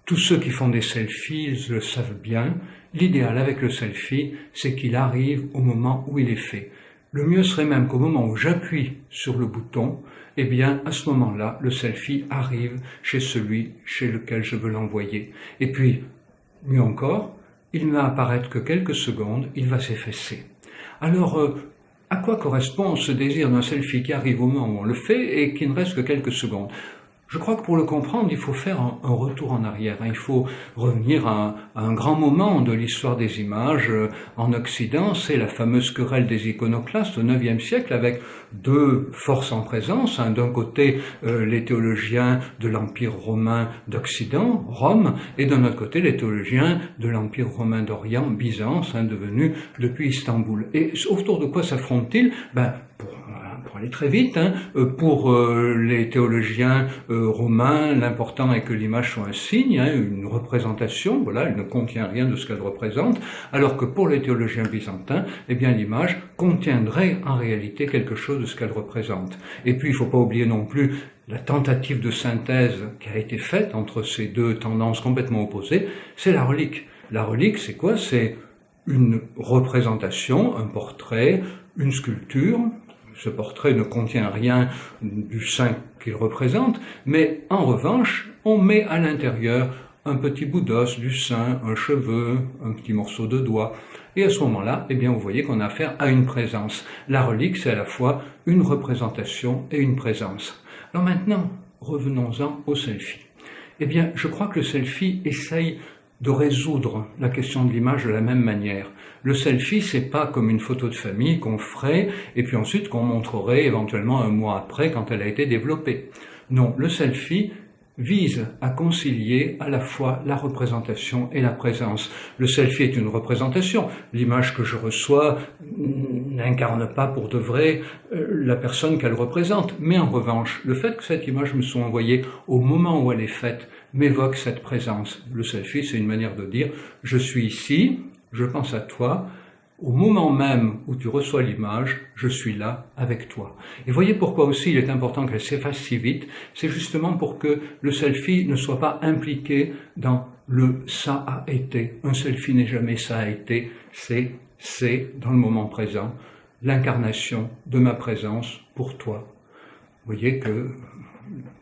Tous ceux qui font des selfies le savent bien. L'idéal avec le selfie, c'est qu'il arrive au moment où il est fait. Le mieux serait même qu'au moment où j'appuie sur le bouton, eh bien, à ce moment-là, le selfie arrive chez celui chez lequel je veux l'envoyer. Et puis, mieux encore, il ne va apparaître que quelques secondes, il va s'effacer. Alors, à quoi correspond ce désir d'un selfie qui arrive au moment où on le fait et qui ne reste que quelques secondes ? Je crois que pour le comprendre, il faut faire un retour en arrière. Il faut revenir à un grand moment de l'histoire des images en Occident. C'est la fameuse querelle des iconoclastes au IXe siècle avec deux forces en présence. D'un côté, les théologiens de l'Empire romain d'Occident, Rome, et d'un autre côté, les théologiens de l'Empire romain d'Orient, Byzance, devenu depuis Istanbul. Et autour de quoi s'affrontent-ils ? Pour aller très vite, pour les théologiens romains, l'important est que l'image soit un signe, une représentation, voilà, elle ne contient rien de ce qu'elle représente, alors que pour les théologiens byzantins, eh bien l'image contiendrait en réalité quelque chose de ce qu'elle représente. Et puis il ne faut pas oublier non plus la tentative de synthèse qui a été faite entre ces deux tendances complètement opposées, c'est la relique. La relique, c'est quoi ? C'est une représentation, un portrait, une sculpture. Ce portrait ne contient rien du saint qu'il représente, mais en revanche, on met à l'intérieur un petit bout d'os du saint, un cheveu, un petit morceau de doigt. Et à ce moment-là, eh bien, vous voyez qu'on a affaire à une présence. La relique, c'est à la fois une représentation et une présence. Alors maintenant, revenons-en au selfie. Eh bien, je crois que le selfie essaye de résoudre la question de l'image de la même manière. Le selfie, c'est pas comme une photo de famille qu'on ferait et puis ensuite qu'on montrerait éventuellement un mois après quand elle a été développée. Non, le selfie vise à concilier à la fois la représentation et la présence. Le selfie est une représentation. L'image que je reçois n'incarne pas pour de vrai la personne qu'elle représente. Mais en revanche, le fait que cette image me soit envoyée au moment où elle est faite m'évoque cette présence. Le selfie, c'est une manière de dire « je suis ici, je pense à toi ». Au moment même où tu reçois l'image, je suis là avec toi. Et voyez pourquoi aussi il est important qu'elle s'efface si vite, c'est justement pour que le selfie ne soit pas impliqué dans le « ça a été ». Un selfie n'est jamais « ça a été », c'est dans le moment présent, l'incarnation de ma présence pour toi. Vous voyez que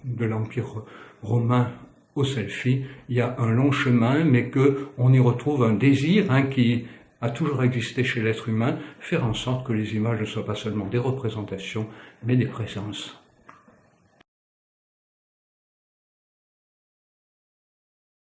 de l'Empire romain au selfie, il y a un long chemin, mais qu'on y retrouve un désir qui a toujours existé chez l'être humain, faire en sorte que les images ne soient pas seulement des représentations, mais des présences.